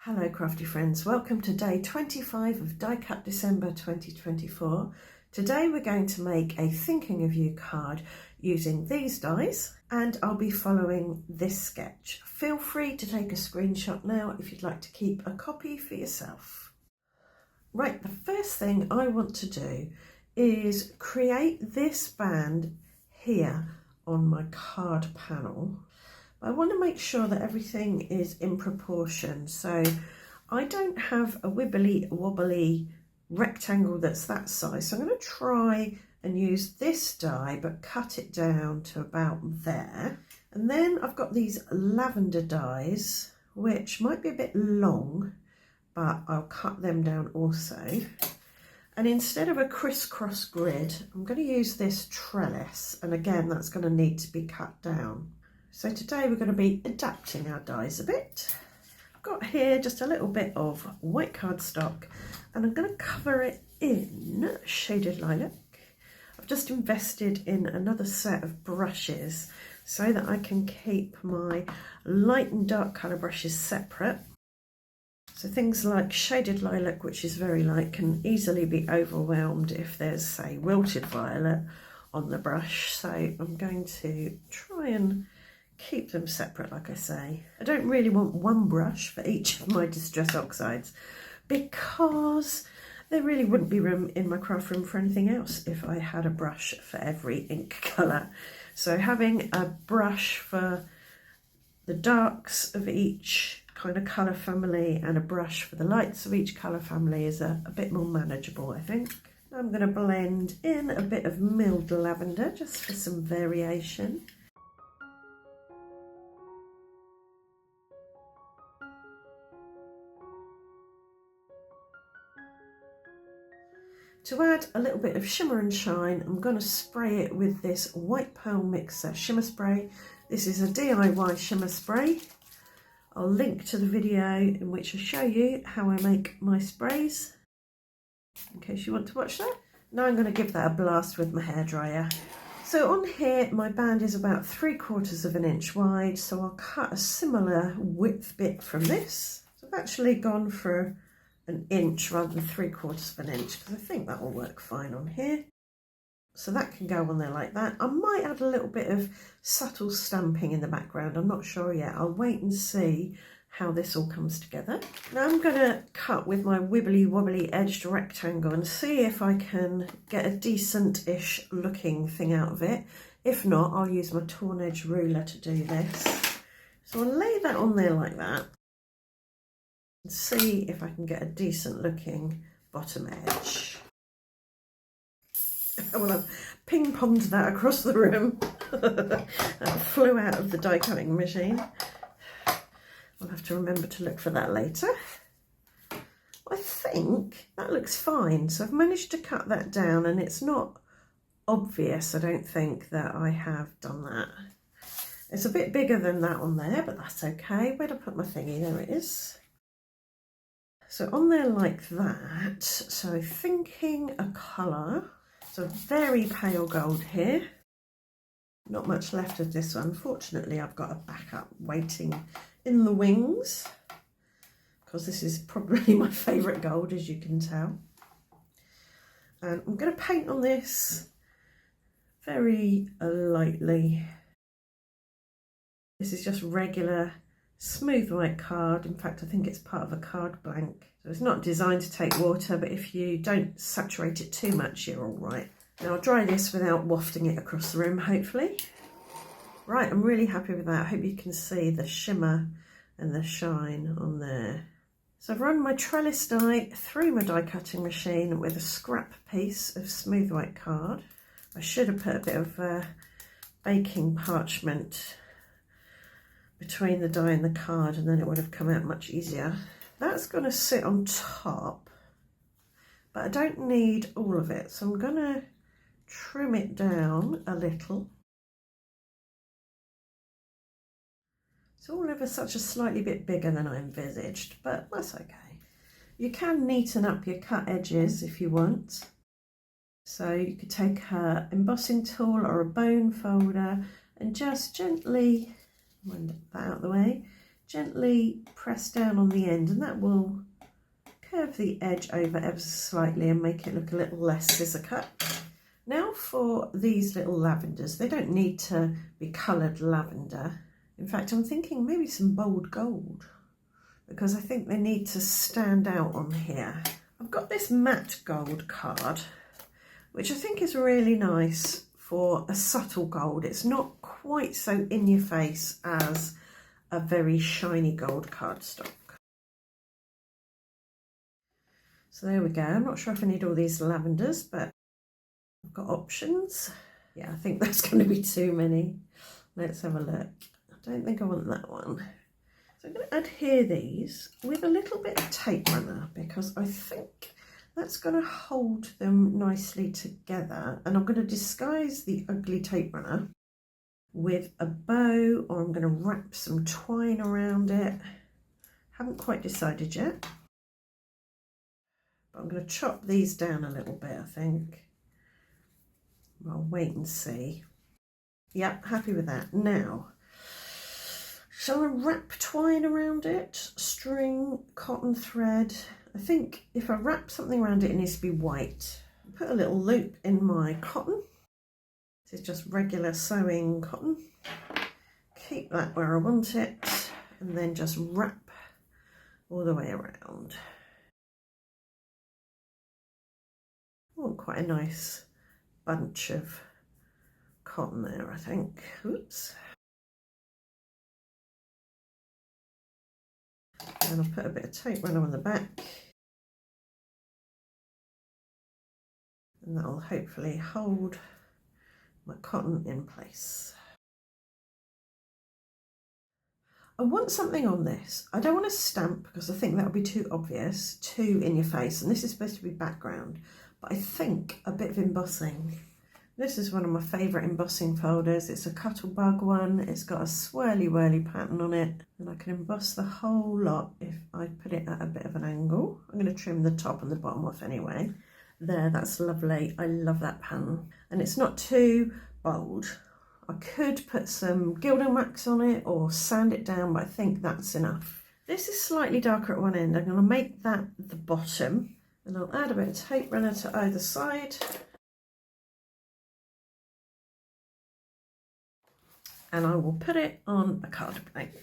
Hello crafty friends, welcome to day 25 of Die Cut December 2024. Today we're going to make a thinking of you card using these dies and I'll be following this sketch. Feel free to take a screenshot now if you'd like to keep a copy for yourself. Right, the first thing I want to do is create this band here on my card panel. I want to make sure that everything is in proportion, so I don't have a wibbly wobbly rectangle that's that size, so I'm going to try and use this die but cut it down to about there. And then I've got these lavender dies which might be a bit long, but I'll cut them down also. And instead of a crisscross grid, I'm going to use this trellis, and again that's going to need to be cut down. So today we're going to be adapting our dies a bit. I've got here just a little bit of white cardstock and I'm going to cover it in shaded lilac. I've just invested in another set of brushes so that I can keep my light and dark colour brushes separate. So things like shaded lilac, which is very light, can easily be overwhelmed if there's, say, wilted violet on the brush. So I'm going to try and keep them separate, like I say. I don't really want one brush for each of my Distress Oxides because there really wouldn't be room in my craft room for anything else if I had a brush for every ink colour. So having a brush for the darks of each kind of colour family and a brush for the lights of each colour family is a bit more manageable, I think. I'm going to blend in a bit of milled lavender just for some variation. To add a little bit of shimmer and shine, I'm going to spray it with this White Pearl Mixer shimmer spray. This is a DIY shimmer spray. I'll link to the video in which I show you how I make my sprays, in case you want to watch that. Now I'm going to give that a blast with my hairdryer. So on here, my band is about 3/4 of an inch wide, so I'll cut a similar width bit from this. So I've actually gone for an inch rather than 3/4 of an inch because I think that will work fine on here. So that can go on there like that. I might add a little bit of subtle stamping in the background. I'm not sure yet. I'll wait and see how this all comes together. Now I'm going to cut with my wibbly wobbly edged rectangle and see if I can get a decent-ish looking thing out of it. If not, I'll use my torn edge ruler to do this. So I'll lay that on there like that and see if I can get a decent looking bottom edge. Well, I've ping-ponged that across the room. That flew out of the die cutting machine. I'll have to remember to look for that later. I think that looks fine. So I've managed to cut that down and it's not obvious, I don't think, that I have done that. It's a bit bigger than that on there, but that's okay. Where'd I put my thingy? There it is. So on there like that. So thinking a colour. So very pale gold here. Not much left of this one. Fortunately, I've got a backup waiting in the wings because this is probably my favourite gold, as you can tell. And I'm going to paint on this very lightly. This is just regular smooth white card. In fact, I think it's part of a card blank. So it's not designed to take water, but if you don't saturate it too much, you're all right. Now I'll dry this without wafting it across the room, hopefully. Right, I'm really happy with that. I hope you can see the shimmer and the shine on there. So I've run my trellis die through my die cutting machine with a scrap piece of smooth white card. I should have put a bit of baking parchment between the die and the card, and then it would have come out much easier. That's going to sit on top, but I don't need all of it, so I'm going to trim it down a little. It's all ever such a slightly bit bigger than I envisaged, but that's okay. You can neaten up your cut edges if you want. So you could take an embossing tool or a bone folder and just gently, wind that out of the way, gently press down on the end, and that will curve the edge over ever so slightly and make it look a little less scissor cut. Now for these little lavenders, they don't need to be coloured lavender. In fact, I'm thinking maybe some bold gold, because I think they need to stand out on here. I've got this matte gold card, which I think is really nice for a subtle gold. It's not quite so in your face as a very shiny gold cardstock. So there we go. I'm not sure if I need all these lavenders, but I've got options. Yeah, I think that's going to be too many. Let's have a look. I don't think I want that one. So I'm going to adhere these with a little bit of tape runner, because I think that's going to hold them nicely together. And I'm going to disguise the ugly tape runner with a bow, or I'm going to wrap some twine around it. Haven't quite decided yet. But I'm going to chop these down a little bit, I think. I'll wait and see. Yep, happy with that. Now, shall I wrap twine around it? String, cotton thread. I think if I wrap something around it, it needs to be white. Put a little loop in my cotton. This is just regular sewing cotton. Keep that where I want it, and then just wrap all the way around. Oh, quite a nice bunch of cotton there, I think. Oops. And I'll put a bit of tape runner on the back. And that will hopefully hold my cotton in place. I want something on this. I don't want a stamp, because I think that would be too obvious, too in your face. And this is supposed to be background. But I think a bit of embossing. This is one of my favourite embossing folders. It's a Cuttlebug one. It's got a swirly whirly pattern on it. And I can emboss the whole lot if I put it at a bit of an angle. I'm going to trim the top and the bottom off anyway. There, that's lovely. I love that pattern. And it's not too bold. I could put some gilding wax on it or sand it down, but I think that's enough. This is slightly darker at one end. I'm going to make that the bottom, and I'll add a bit of tape runner to either side. And I will put it on a card blank.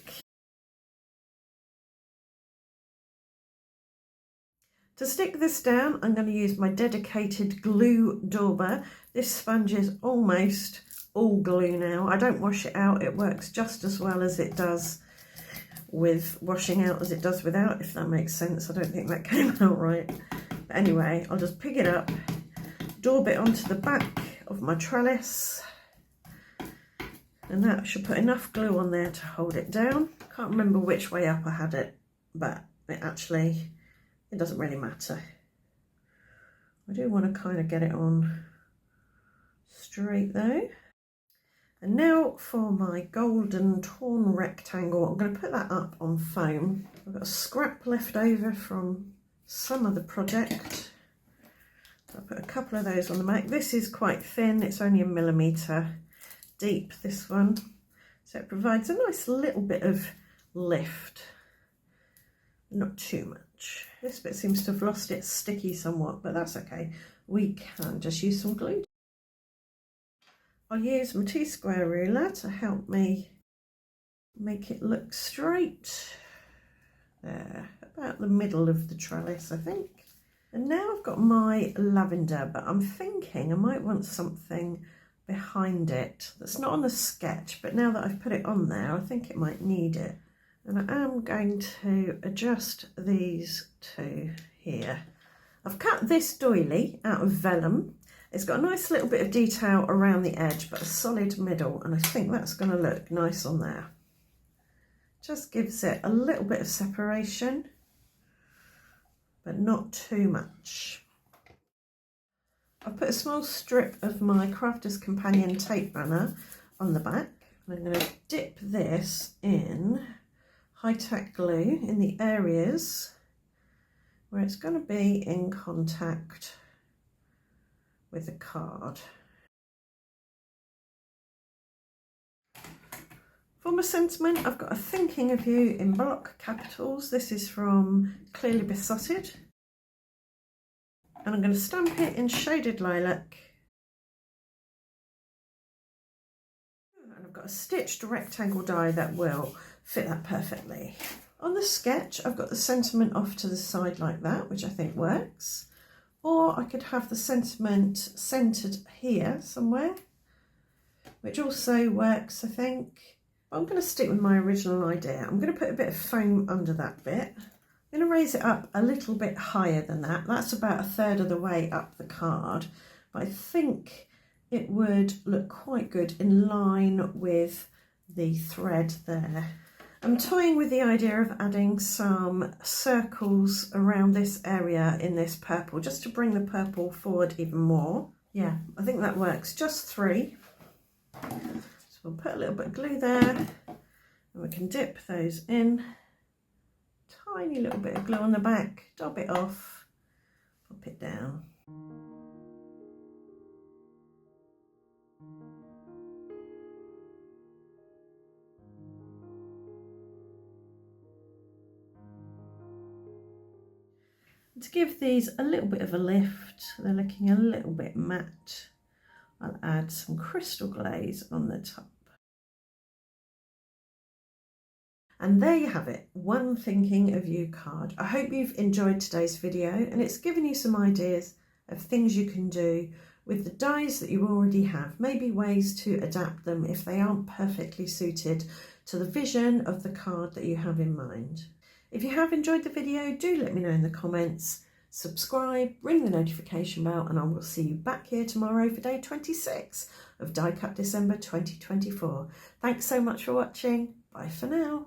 To stick this down, I'm going to use my dedicated glue dauber. This sponge is almost all glue now. I don't wash it out. It works just as well as it does with washing out as it does without, if that makes sense. I don't think that came out right. But anyway, I'll just pick it up, daub it onto the back of my trellis, and that should put enough glue on there to hold it down. Can't remember which way up I had it, but it doesn't really matter. I do want to kind of get it on straight though. And now for my golden torn rectangle, I'm going to put that up on foam. I've got a scrap left over from some other project. I'll put a couple of those on the back. This is quite thin, it's only 1 millimetre deep, this one. So it provides a nice little bit of lift, not too much. This bit seems to have lost its sticky somewhat, but that's okay. We can just use some glue. I'll use my T-square ruler to help me make it look straight. There, about the middle of the trellis, I think. And now I've got my lavender, but I'm thinking I might want something behind it that's not on the sketch, but now that I've put it on there, I think it might need it. And I am going to adjust these two here. I've cut this doily out of vellum. It's got a nice little bit of detail around the edge, but a solid middle, and I think that's going to look nice on there. Just gives it a little bit of separation, but not too much. I've put a small strip of my Crafter's Companion tape runner on the back, and I'm going to dip this in high-tack glue in the areas where it's going to be in contact with the card. For my sentiment, I've got a thinking of you in block capitals. This is from Clearly Besotted. And I'm going to stamp it in Shaded Lilac. And I've got a stitched rectangle die that will fit that perfectly. On the sketch, I've got the sentiment off to the side like that, which I think works. Or I could have the sentiment centred here somewhere, which also works, I think. I'm going to stick with my original idea. I'm going to put a bit of foam under that bit. I'm going to raise it up a little bit higher than that. That's about a third of the way up the card. But I think it would look quite good in line with the thread there. I'm toying with the idea of adding some circles around this area in this purple, just to bring the purple forward even more. Yeah, I think that works. Just 3. So we'll put a little bit of glue there, and we can dip those in. Tiny little bit of glue on the back, dab it off, pop it down. To give these a little bit of a lift, they're looking a little bit matte, I'll add some crystal glaze on the top. And there you have it, one thinking of you card. I hope you've enjoyed today's video and it's given you some ideas of things you can do with the dies that you already have, maybe ways to adapt them if they aren't perfectly suited to the vision of the card that you have in mind. If you have enjoyed the video, do let me know in the comments, subscribe, ring the notification bell, and I will see you back here tomorrow for day 26 of Die Cut December 2024. Thanks so much for watching. Bye for now.